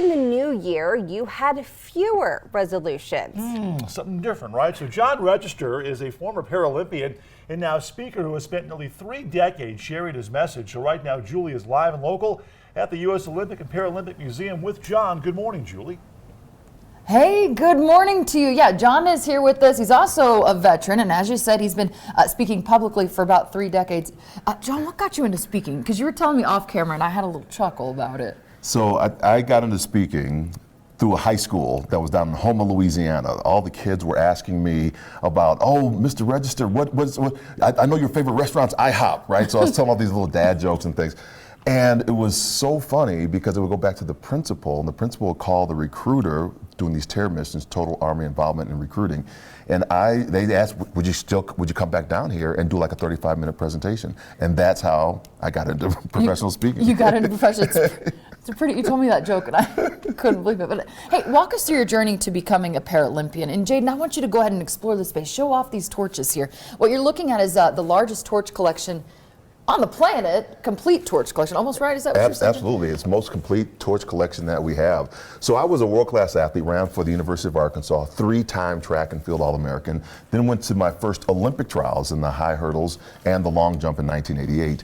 in the new year, you had fewer resolutions. Something different, right? So John Register is a former Paralympian and now speaker who has spent nearly 3 decades sharing his message. So right now, Julie is live and local at the U.S. Olympic and Paralympic Museum with John. Good morning, Julie. Hey, good morning to you. Yeah, John is here with us. He's also a veteran, and as you said, he's been speaking publicly for about 3 decades. John, what got you into speaking? Because you were telling me off camera, and I had a little chuckle about it. So I got into speaking through a high school that was down in Houma, Louisiana. All the kids were asking me about, oh, Mr. Register, what I know your favorite restaurant's IHOP, right? So I was telling all these little dad jokes and things. And it was so funny because it would go back to the principal, and the principal would call the recruiter doing these terror missions, total Army involvement in recruiting. And they asked, would you come back down here and do like a 35-minute presentation? And that's how I got into professional speaking. You got into professional you told me that joke and I couldn't believe it. But hey, walk us through your journey to becoming a Paralympian. And Jaden, I want you to go ahead and explore the space. Show off these torches here. What you're looking at is the largest torch collection on the planet, complete torch collection, almost right? Is that what you're saying? Absolutely. It's the most complete torch collection that we have. So I was a world-class athlete, ran for the University of Arkansas, 3-time track and field All-American, then went to my first Olympic trials in the high hurdles and the long jump in 1988.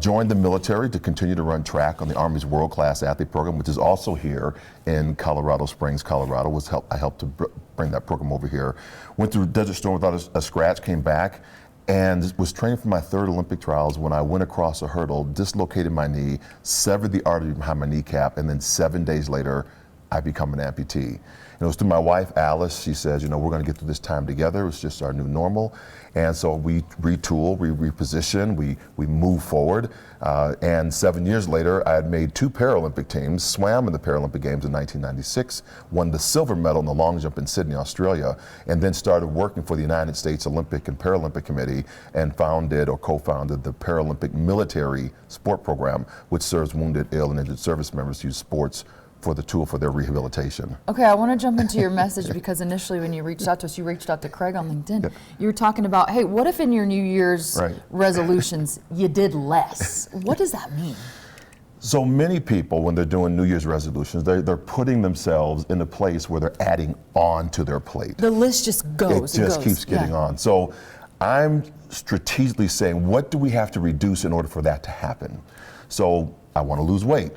Joined the military to continue to run track on the Army's world-class athlete program, which is also here in Colorado Springs, Colorado. I helped to bring that program over here. Went through Desert Storm without a scratch, came back, and was training for my 3rd Olympic trials when I went across a hurdle, dislocated my knee, severed the artery behind my kneecap, and then 7 days later, I become an amputee. And it was through my wife, Alice. She says, you know, we're going to get through this time together. It's just our new normal. And so we retool, we reposition, we move forward. And 7 years later, I had made 2 Paralympic teams, swam in the Paralympic Games in 1996, won the silver medal in the long jump in Sydney, Australia, and then started working for the United States Olympic and Paralympic Committee and founded or co-founded the Paralympic Military Sport Program, which serves wounded, ill, and injured service members to use sports for the tool for their rehabilitation. Okay, I want to jump into your message because initially when you reached out to us, you reached out to Craig on LinkedIn. Yep. You were talking about, hey, what if in your New Year's resolutions you did less? What does that mean? So many people, when they're doing New Year's resolutions, they're putting themselves in a place where they're adding on to their plate. The list just goes. It just keeps getting on. So I'm strategically saying, what do we have to reduce in order for that to happen? So I want to lose weight.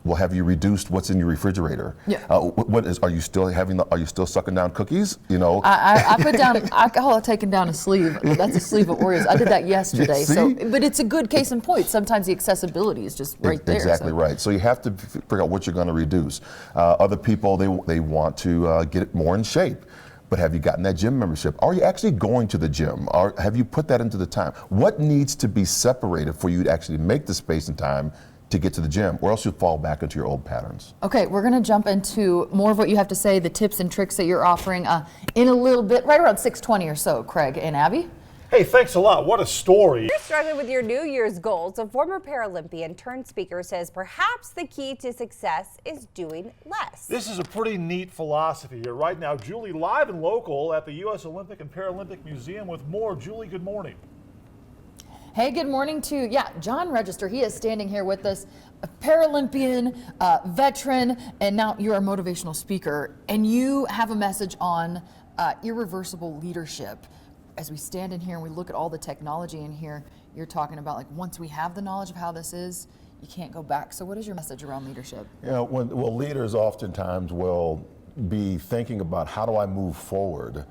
Well, have you reduced what's in your refrigerator? Yeah. Are you still sucking down cookies? You know. I put down. I call it taking down a sleeve. That's a sleeve of Oreos. I did that yesterday. So, but it's a good case in point. Sometimes the accessibility is just right there. Exactly right. So you have to figure out what you're going to reduce. Other people they want to get more in shape. But have you gotten that gym membership? Are you actually going to the gym? Or have you put that into the time? What needs to be separated for you to actually make the space and time to get to the gym, or else you'll fall back into your old patterns? Okay, we're gonna jump into more of what you have to say, the tips and tricks that you're offering in a little bit, right around 6:20 or so, Craig and Abby. Hey, thanks a lot. What a story. You're struggling with your New Year's goals. A former Paralympian turned speaker says perhaps the key to success is doing less. This is a pretty neat philosophy here. Right now, Julie live and local at the U.S. Olympic and Paralympic Museum with more. Julie, good morning. Hey, good morning to, John Register. He is standing here with us, a Paralympian, veteran, and now you're a motivational speaker. And you have a message on irreversible leadership. As we stand in here and we look at all the technology in here, you're talking about like once we have the knowledge of how this is, you can't go back. So what is your message around leadership? Yeah, well, leaders oftentimes will be thinking about how do I move forward,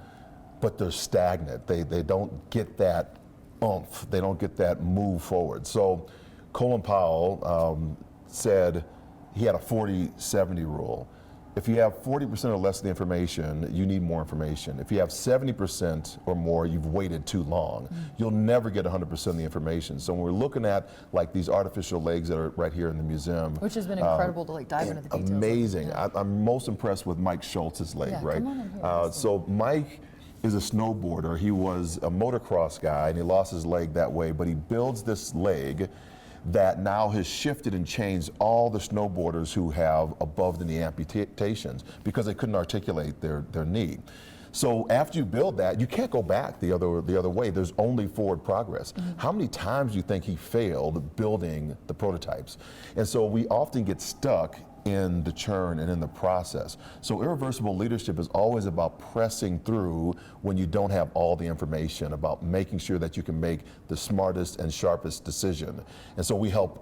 but they're stagnant. They don't get that oomph. They don't get that move forward. So Colin Powell said he had a 40-70 rule. If you have 40% or less of the information, you need more information. If you have 70% or more, you've waited too long. You'll never get 100% of the information. So when we're looking at like these artificial legs that are right here in the museum. Which has been incredible to like dive into the details. Amazing. Yeah. I'm most impressed with Mike Schultz's leg, right? Come on in here. So Mike is a snowboarder. He was a motocross guy and he lost his leg that way, but he builds this leg that now has shifted and changed all the snowboarders who have above the knee amputations because they couldn't articulate their knee. So after you build that, you can't go back the other way. There's only forward progress. How many times do you think he failed building the prototypes? And so we often get stuck in the churn and in the process. So irreversible leadership is always about pressing through when you don't have all the information, about making sure that you can make the smartest and sharpest decision. And so we help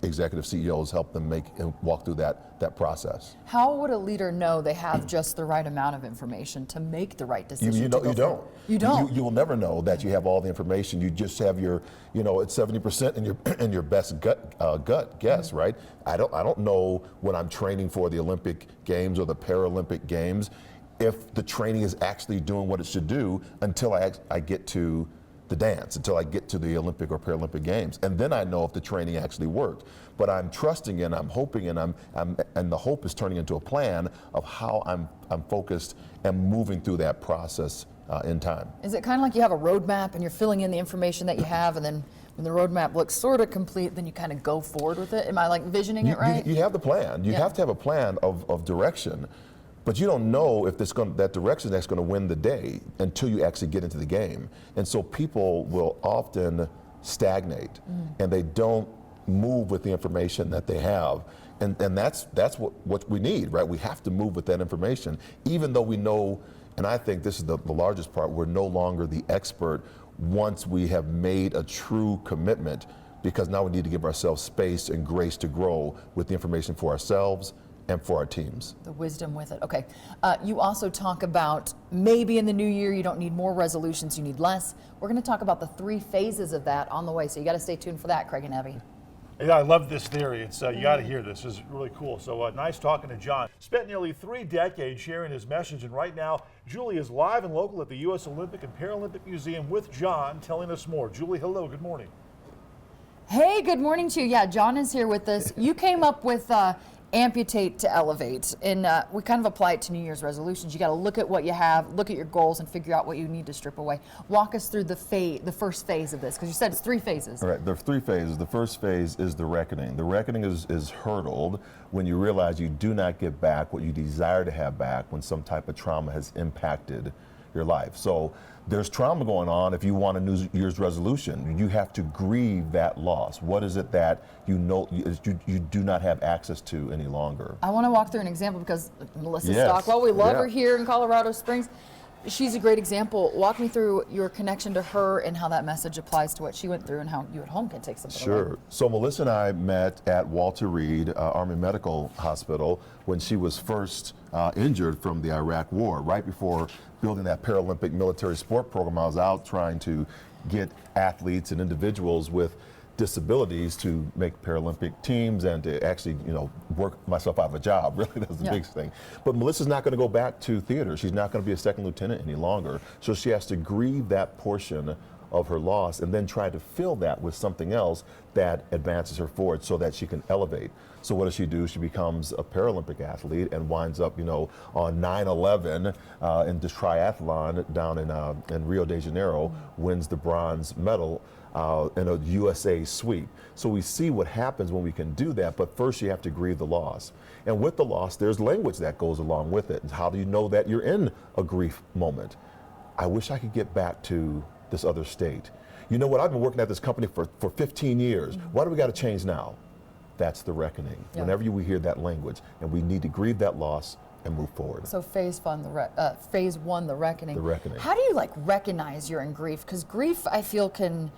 executive CEOs help them make and walk through that process. How would a leader know they have just the right amount of information to make the right decision? You don't. You don't. You will never know that you have all the information. You just have your, it's 70% in your best gut guess, right? I don't know when I'm training for the Olympic Games or the Paralympic Games if the training is actually doing what it should do until I get to the dance, until I get to the Olympic or Paralympic Games, and then I know if the training actually worked. But I'm trusting and I'm hoping, and and the hope is turning into a plan of how I'm focused and moving through that process in time. Is it kind of like you have a roadmap and you're filling in the information that you have, and then when the roadmap looks sort of complete, then you kind of go forward with it? Am I like visioning it right? You have the plan. You have to have a plan of direction. But you don't know if that direction that's going to win the day until you actually get into the game. And so people will often stagnate and they don't move with the information that they have. And that's what we need, right? We have to move with that information, even though we know, and I think this is the largest part, we're no longer the expert once we have made a true commitment, because now we need to give ourselves space and grace to grow with the information for ourselves and for our teams. The wisdom with it. Okay. You also talk about maybe in the new year you don't need more resolutions, you need less. We're going to talk about the 3 phases of that on the way, so you got to stay tuned for that, Craig and Abby. Yeah, I love this theory. It's you got to hear this. It's really cool. So nice talking to John. Spent nearly 3 decades sharing his message, and right now Julie is live and local at the U.S. Olympic and Paralympic Museum with John, telling us more. Julie, hello. Good morning. Hey, good morning to you. Yeah, John is here with us. You came up with Amputate to Elevate, and we kind of apply it to New Year's resolutions. You got to look at what you have, look at your goals, and figure out what you need to strip away. Walk us through the first phase of this, because you said it's 3 phases. All right, there are 3 phases. The first phase is the reckoning. The reckoning is hurdled when you realize you do not get back what you desire to have back when some type of trauma has impacted your life. So there's trauma going on. If you want a New Year's resolution, you have to grieve that loss. What is it that you do not have access to any longer? I want to walk through an example because Melissa Stockwell, we love her here in Colorado Springs. She's a great example. Walk me through your connection to her and how that message applies to what she went through and how you at home can take something away. Sure. So Melissa and I met at Walter Reed Army Medical Hospital when she was first injured from the Iraq War. Right before building that Paralympic military sport program, I was out trying to get athletes and individuals with disabilities to make Paralympic teams and to actually, work myself out of a job. Really, that's the biggest thing. But Melissa's not going to go back to theater. She's not going to be a second lieutenant any longer. So she has to grieve that portion of her loss and then try to fill that with something else that advances her forward so that she can elevate. So what does she do? She becomes a Paralympic athlete and winds up, on 9/11 in the triathlon down in Rio de Janeiro, wins the bronze medal in a USA sweep. So we see what happens when we can do that, but first you have to grieve the loss. And with the loss, there's language that goes along with it. How do you know that you're in a grief moment? I wish I could get back to this other state. You know what, I've been working at this company for 15 years. Why do we got to change now? That's the reckoning. Yeah. Whenever we hear that language, and we need to grieve that loss and move forward. So phase 1, the reckoning. The reckoning. How do you recognize you're in grief? Because grief, I feel, can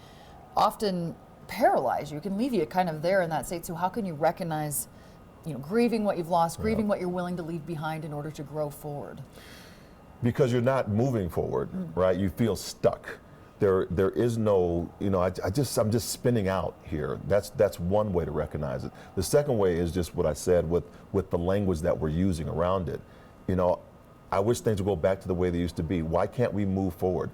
often paralyze you, can leave you kind of there in that state. So how can you recognize, grieving what you've lost, grieving what you're willing to leave behind in order to grow forward? Because you're not moving forward, right? You feel stuck. There is no, I'm just spinning out here. That's one way to recognize it. The second way is just what I said with the language that we're using around it. I wish things would go back to the way they used to be. Why can't we move forward?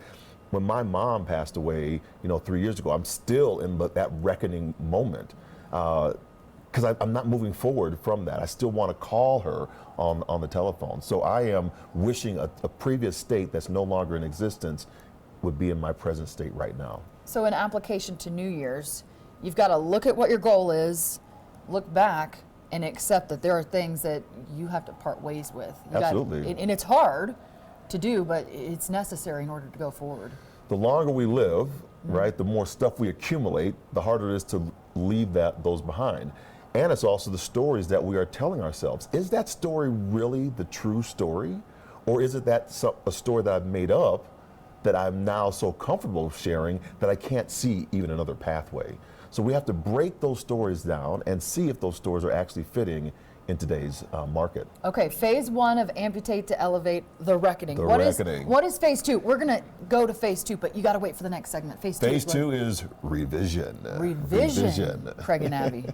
When my mom passed away, 3 years ago, I'm still in that reckoning moment because I'm not moving forward from that. I still want to call her on the telephone. So I am wishing a previous state that's no longer in existence would be in my present state right now. So in application to New Year's, you've got to look at what your goal is, look back, and accept that there are things that you have to part ways with. Absolutely. And it's hard to do, but it's necessary in order to go forward. The longer we live, right, the more stuff we accumulate, the harder it is to leave those behind. And it's also the stories that we are telling ourselves. Is that story really the true story? Or is it a story that I've made up that I'm now so comfortable sharing that I can't see even another pathway? So we have to break those stories down and see if those stories are actually fitting in today's market. Okay, phase 1 of Amputate to Elevate, the reckoning. The What reckoning. What is phase 2? We're gonna go to phase 2, but you got to wait for the next segment. Phase 2. Phase 2 is revision. Revision. Craig and Abby.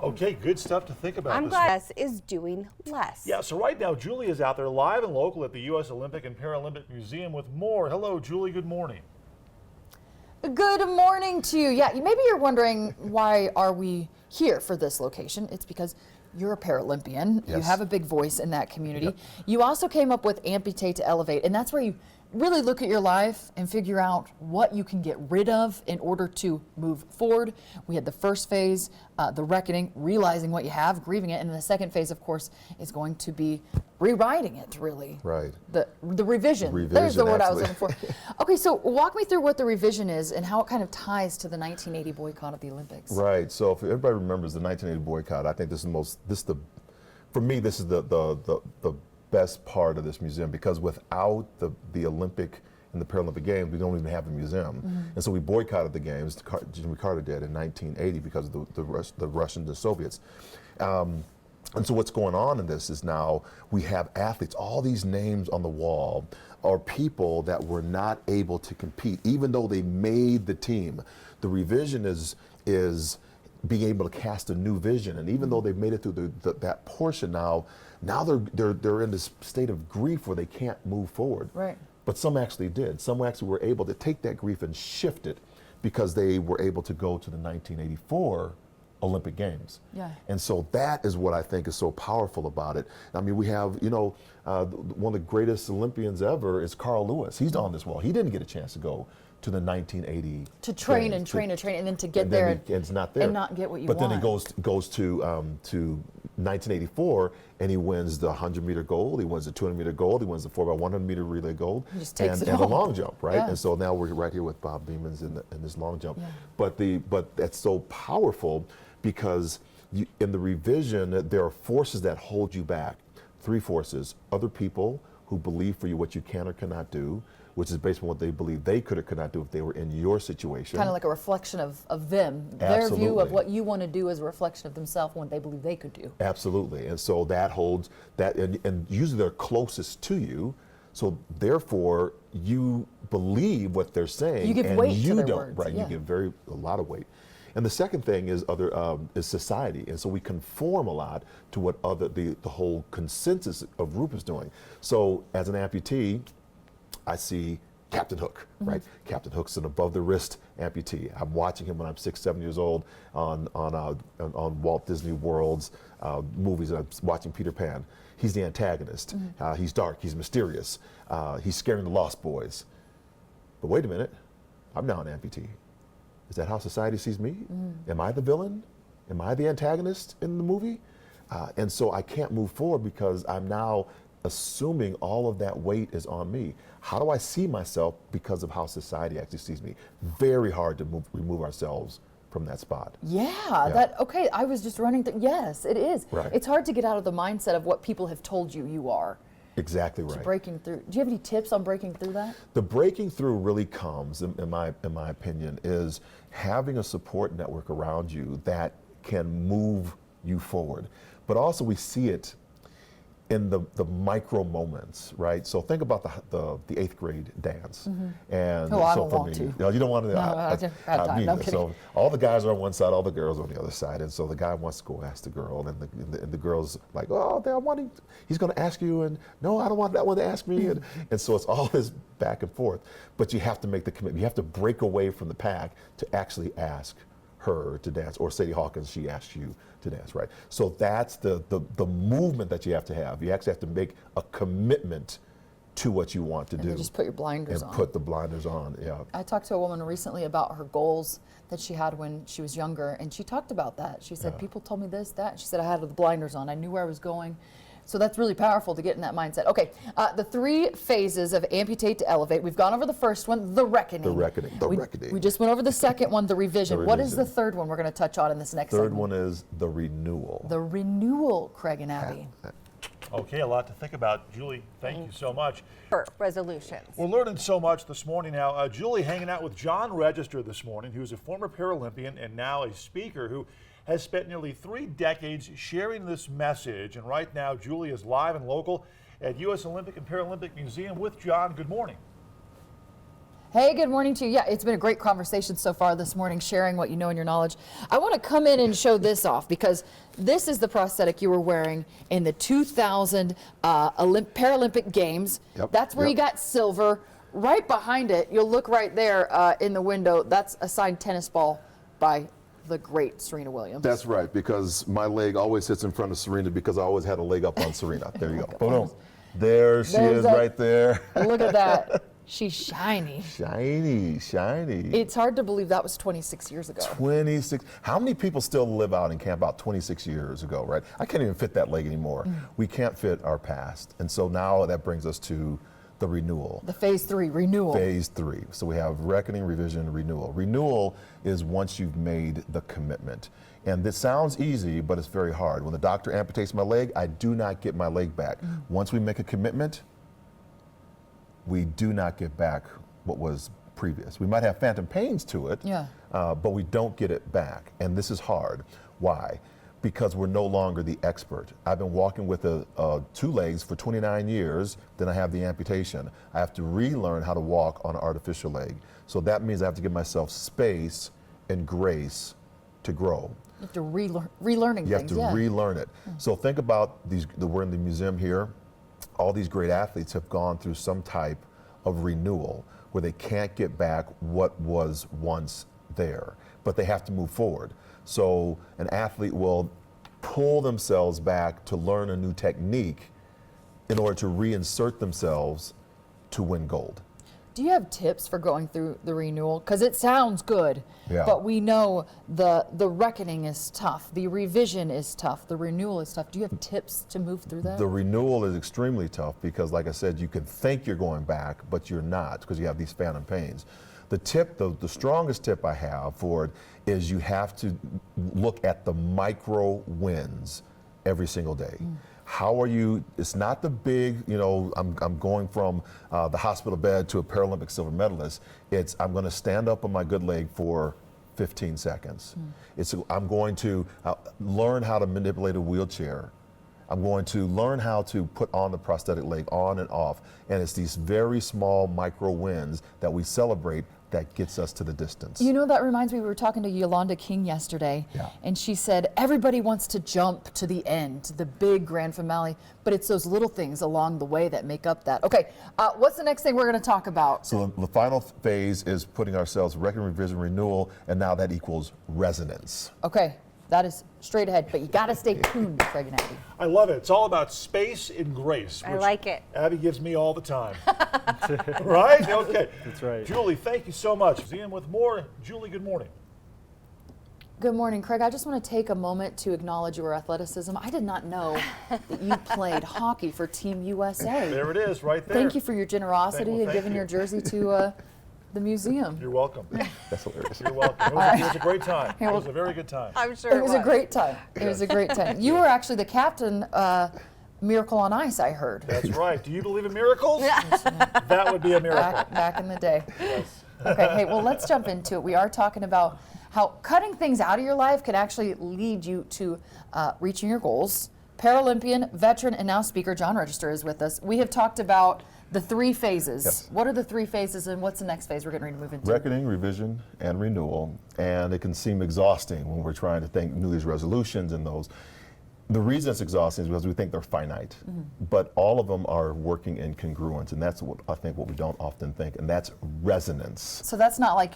Okay, good stuff to think about. I'm this glad less is doing less. Yeah, so right now Julie is out there live and local at the U.S. Olympic and Paralympic Museum with more. Hello, Julie. Good morning. Good morning to you. Yeah, maybe you're wondering, why are we here for this location? It's because you're a Paralympian. Yes. You have a big voice in that community. Yep. You also came up with Amputate to Elevate, and that's where you really look at your life and figure out what you can get rid of in order to move forward. We had the first phase, the reckoning, realizing what you have, grieving it, and the second phase, of course, is going to be rewriting it, really. Right. The revision. There's the word I was looking for. Okay, so walk me through what the revision is and how it kind of ties to the 1980 boycott of the Olympics. Right. So if everybody remembers the 1980 boycott, I think for me, this is the best part of this museum, because without the Olympic and the Paralympic Games, we don't even have a museum. Mm-hmm. And so we boycotted the games. Jimmy Carter did in 1980 because of the Russians, the Soviets. And so what's going on in this is now we have athletes, all these names on the wall are people that were not able to compete, even though they made the team. The revision is being able to cast a new vision, and even though they've made it through that portion, now they're in this state of grief where they can't move forward. Right. But some actually did. Some actually were able to take that grief and shift it, because they were able to go to the 1984 Olympic Games. Yeah. And so that is what I think is so powerful about it. I mean, we have, one of the greatest Olympians ever is Carl Lewis. He's on this wall. He didn't get a chance to go to the 1980 To train Games. and train and train, and then to get And there then it's not there. and not get what you but want. then he goes to 1984, and he wins the 100-meter gold, he wins the 200-meter gold, he wins the 4x100-meter relay gold, He just takes and it the all. long jump, right? Yeah. And so now we're right here with Bob Beamons in this long jump. Yeah. But that's so powerful, because in the revision, there are forces that hold you back. 3 forces: other people who believe for you what you can or cannot do, which is based on what they believe they could or could not do if they were in your situation. Kind of like a reflection of them. Their view Absolutely. of what you want to do is a reflection of themselves, what they believe they could do. Absolutely. And so that holds that, and usually they're closest to you. So therefore, you believe what they're saying. You give and weight to you their don't, words, right? yeah. You give a lot of weight. And the second thing is is society, and so we conform a lot to what the whole consensus of group is doing. So as an amputee, I see Captain Hook, right? Captain Hook's an above the wrist amputee. I'm watching him when I'm 6, 7 years old on Walt Disney World's movies. I'm watching Peter Pan. He's the antagonist. He's dark. He's mysterious. He's scaring the Lost Boys. But wait a minute, I'm now an amputee. Is that how society sees me? Am I the villain? Am I the antagonist in the movie? And so I can't move forward because I'm now assuming all of that weight is on me. How do I see myself because of how society actually sees me? Very hard to remove ourselves from that spot. Yeah, okay, I was just running through. Yes, it is. Right. It's hard to get out of the mindset of what people have told you are. Exactly right. Breaking through. Do you have any tips on breaking through that? The breaking through really comes, in my opinion, is having a support network around you that can move you forward. But also we see it in the micro moments, right? So think about the 8th grade dance. And Oh, I so don't for want me, to. No, you don't want to. No, I just have time. me No, neither. I'm So all the guys are on one side, all the girls are on the other side. And so the guy wants to go ask the girl, and the girl's like, oh, he's going to ask you, and no, I don't want that one to ask me. And so it's all this back and forth. But you have to make the commitment. You have to break away from the pack to actually ask her to dance, or Sadie Hawkins, she asks you to dance, right? So that's the movement that you have to have. You actually have to make a commitment to what you want to do. And just put your blinders on. And put the blinders on, yeah. I talked to a woman recently about her goals that she had when she was younger, and she talked about that. She said, people told me this, that. She said, I had the blinders on. I knew where I was going. So that's really powerful to get in that mindset. Okay, the 3 phases of Amputate to Elevate. We've gone over the first one, the reckoning. The reckoning. The reckoning. We just went over the second one, the revision. The What is the revision. third one we're going to touch on in this next Third segment? one is the renewal. The renewal, Craig and Abby. Okay, a lot to think about. Julie, thank you so much. For resolutions. We're learning so much this morning now. Julie hanging out with John Register this morning, who's a former Paralympian and now a speaker who has spent nearly 3 decades sharing this message. And right now, Julie is live and local at U.S. Olympic and Paralympic Museum with John. Good morning. Hey, good morning to you. Yeah, it's been a great conversation so far this morning, sharing what you know and your knowledge. I want to come in and show this off because this is the prosthetic you were wearing in the 2000 Paralympic Games. Yep, That's where yep. you got silver. Right behind it, you'll look right there in the window. That's a signed tennis ball by the great Serena Williams. That's right, because my leg always sits in front of Serena because I always had a leg up on Serena. There you go. Boom. There she There's is that- right there. Look at that. She's shiny. Shiny, shiny. It's hard to believe that was 26 years ago. 26. How many people still live out and camp out 26 years ago, right? I can't even fit that leg anymore. We can't fit our past. And so now that brings us to the renewal. The phase 3, renewal. Phase 3. So we have reckoning, revision, renewal. Renewal is once you've made the commitment. And this sounds easy, but it's very hard. When the doctor amputates my leg, I do not get my leg back. Once we make a commitment, we do not get back what was previous. We might have phantom pains to it, Yeah. but we don't get it back. And this is hard. Why? Because we're no longer the expert. I've been walking with 2 legs for 29 years, then I have the amputation. I have to relearn how to walk on an artificial leg. So that means I have to give myself space and grace to grow. You have to relearning You have things. to yeah. relearn it. So think about these, we're in the museum here. All these great athletes have gone through some type of renewal where they can't get back what was once there, but they have to move forward. So an athlete will pull themselves back to learn a new technique in order to reinsert themselves to win gold. Do you have tips for going through the renewal? Because it sounds good, Yeah. but we know the reckoning is tough, the revision is tough, the renewal is tough. Do you have tips to move through that? The renewal is extremely tough because, like I said, you can think you're going back, but you're not because you have these phantom pains. The tip, the strongest tip I have for it is you have to look at the micro wins every single day. How are you? It's not the big, I'm going from the hospital bed to a Paralympic silver medalist. It's I'm going to stand up on my good leg for 15 seconds. I'm going to learn how to manipulate a wheelchair. I'm going to learn how to put on the prosthetic leg on and off. And it's these very small micro wins that we celebrate that gets us to the distance. You know, that reminds me, we were talking to Yolanda King yesterday, Yeah. and she said everybody wants to jump to the end, to the big grand finale, but it's those little things along the way that make up that. Okay, what's the next thing we're going to talk about? So the final phase is putting ourselves reckoning, revision, renewal, and now that equals resonance. Okay, that is straight ahead, but you got to stay tuned, Craig and Abby. I love it. It's all about space and grace. I which like it. Abby gives me all the time. Right? Okay. That's right. Julie, thank you so much. Seeing with more. Julie, good morning. Good morning, Craig. I just want to take a moment to acknowledge your athleticism. I did not know that you played hockey for Team USA. There it is, right there. Thank you for your generosity Well, and thank giving you. your jersey to the museum. You're welcome. That's hilarious. You're welcome. It was a great time. It was a very good time. I'm sure It was a great time. It was a great time. You were actually the captain, Miracle on Ice, I heard. That's right. Do you believe in miracles? That would be a miracle. Back in the day. Okay, hey, well, let's jump into it. We are talking about how cutting things out of your life can actually lead you to reaching your goals. Paralympian, veteran, and now speaker John Register is with us. We have talked about the 3 phases. Yes. What are the 3 phases, and what's the next phase we're getting ready to move into? Reckoning, revision, and renewal. And it can seem exhausting when we're trying to think New Year's resolutions and those. The reason it's exhausting is because we think they're finite, but all of them are working in congruence, and that's what I think what we don't often think, and that's resonance. So that's not like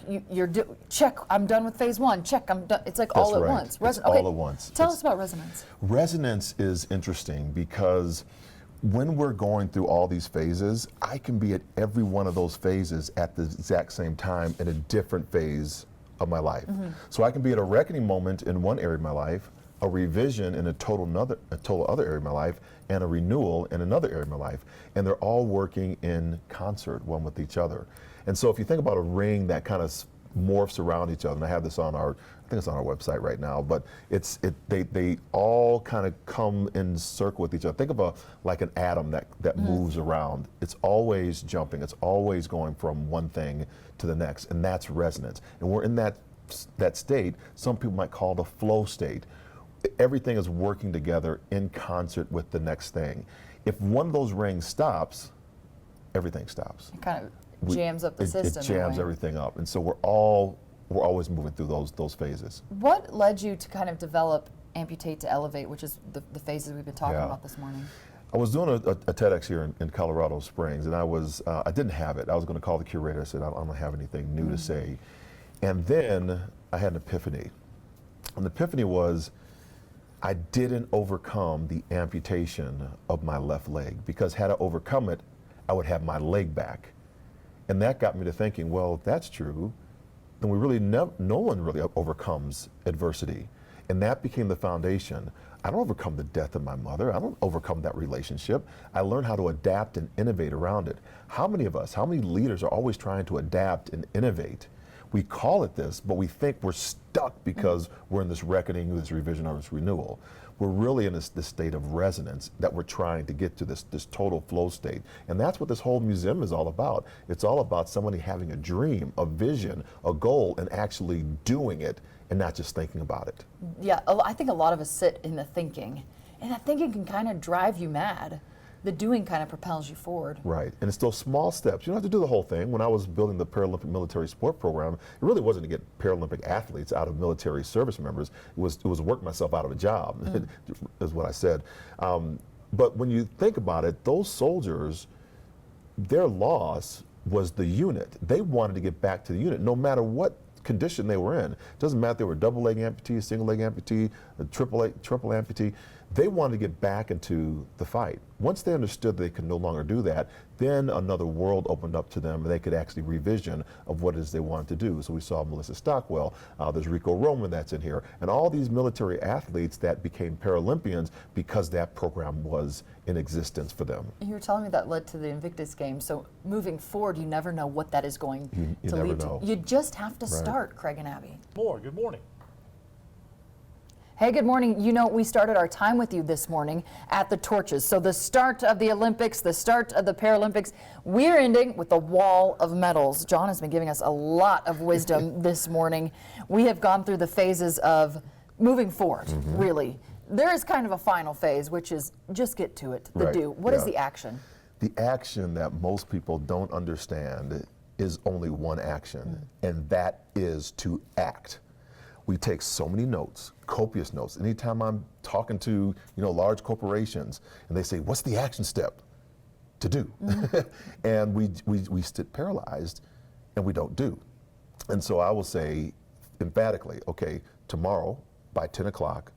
check, I'm done with phase 1, check, I'm done. It's like all That's at right. once. It's all at once. Tell It's- us about resonance. Resonance is interesting because when we're going through all these phases, I can be at every one of those phases at the exact same time in a different phase of my life. So I can be at a reckoning moment in one area of my life, a revision in a total other area of my life, and a renewal in another area of my life. And they're all working in concert, one with each other. And so if you think about a ring that kind of morphs around each other, and I have this on I think it's on our website right now, but they all kind of come in circle with each other. Think of like an atom that moves around. It's always jumping. It's always going from one thing to the next, and that's resonance. And we're in that state. Some people might call the flow state. Everything is working together in concert with the next thing. If one of those rings stops, everything stops. It kind of jams up the system. It jams everything up, and so we're always moving through those phases. What led you to kind of develop Amputate to Elevate, which is the phases we've been talking about this morning? I was doing a TEDx here in Colorado Springs, and I didn't have it. I was going to call the curator. I said, I don't have anything new to say. And then I had an epiphany. And the epiphany was, I didn't overcome the amputation of my left leg, because had I overcome it, I would have my leg back. And that got me to thinking, well, if that's true, then we really no one really overcomes adversity. And that became the foundation. I don't overcome the death of my mother. I don't overcome that relationship. I learned how to adapt and innovate around it. How many of us, how many leaders are always trying to adapt and innovate? We call it this, but we think we're stuck because we're in this reckoning, this revision, or this renewal. We're really in this state of resonance that we're trying to get to, this total flow state. And that's what this whole museum is all about. It's all about somebody having a dream, a vision, a goal, and actually doing it and not just thinking about it. Yeah, I think a lot of us sit in the thinking, and that thinking can kind of drive you mad. The doing kind of propels you forward. Right, and it's those small steps. You don't have to do the whole thing. When I was building the Paralympic military sport program, it really wasn't to get Paralympic athletes out of military service members. It was to work myself out of a job, is what I said. But when you think about it, those soldiers, their loss was the unit. They wanted to get back to the unit, no matter what condition they were in. It doesn't matter if they were double leg amputee, single leg amputee, a triple amputee. They wanted to get back into the fight. Once they understood they could no longer do that, then another world opened up to them, and they could actually revision of what it is they wanted to do. So we saw Melissa Stockwell, there's Rico Roman that's in here, and all these military athletes that became Paralympians because that program was in existence for them. You were telling me that led to the Invictus Games, so moving forward, you never know what that is going to lead to. You just have to start, Craig and Abby. Good morning. Hey, good morning. You know, we started our time with you this morning at the torches. So the start of the Olympics, the start of the Paralympics, we're ending with the wall of medals. John has been giving us a lot of wisdom this morning. We have gone through the phases of moving forward, really. There is kind of a final phase, which is just get to it, the do. What is the action? The action that most people don't understand is only one action, and that is to act. We take so many notes, copious notes. Anytime I'm talking to large corporations, and they say, "What's the action step to do?" And we sit paralyzed, and we don't do. And so I will say emphatically, okay, tomorrow by 10 o'clock,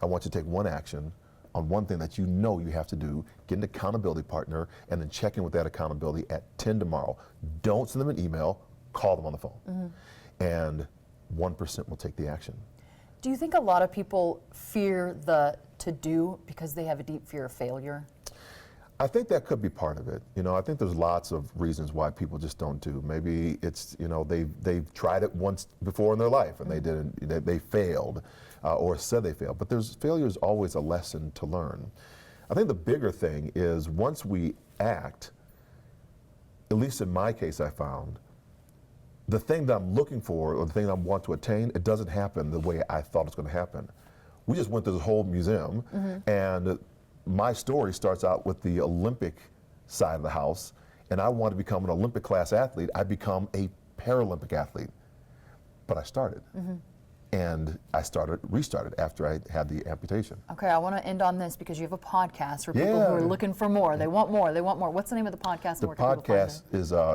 I want you to take one action on one thing that you know you have to do, get an accountability partner, and then check in with that accountability at 10 tomorrow. Don't send them an email, call them on the phone. And 1% will take the action. Do you think a lot of people fear the to do because they have a deep fear of failure? I think that could be part of it. I think there's lots of reasons why people just don't do. Maybe it's, they've tried it once before in their life and they failed or said they failed. But failure is always a lesson to learn. I think the bigger thing is once we act, at least in my case I found, the thing that I'm looking for or the thing that I want to attain, it doesn't happen the way I thought it was going to happen. We just went through this whole museum, and my story starts out with the Olympic side of the house, and I want to become an Olympic class athlete. I become a Paralympic athlete. But I started. And I restarted after I had the amputation. Okay, I want to end on this because you have a podcast for people who are looking for more. They want more. They want more. What's the name of the podcast? The podcast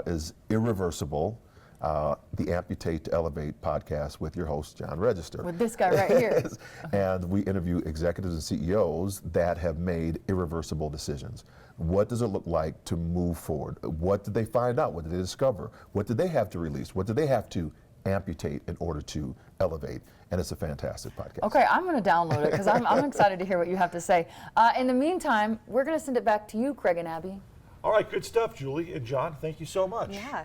is Irreversible. The Amputate to Elevate podcast with your host, John Register. With this guy right here. And we interview executives and CEOs that have made irreversible decisions. What does it look like to move forward? What did they find out? What did they discover? What did they have to release? What did they have to amputate in order to elevate. And it's a fantastic podcast. Okay, I'm going to download it because I'm excited to hear what you have to say. In the meantime, we're going to send it back to you, Craig and Abby. All right, good stuff, Julie and John. Thank you so much. Yeah.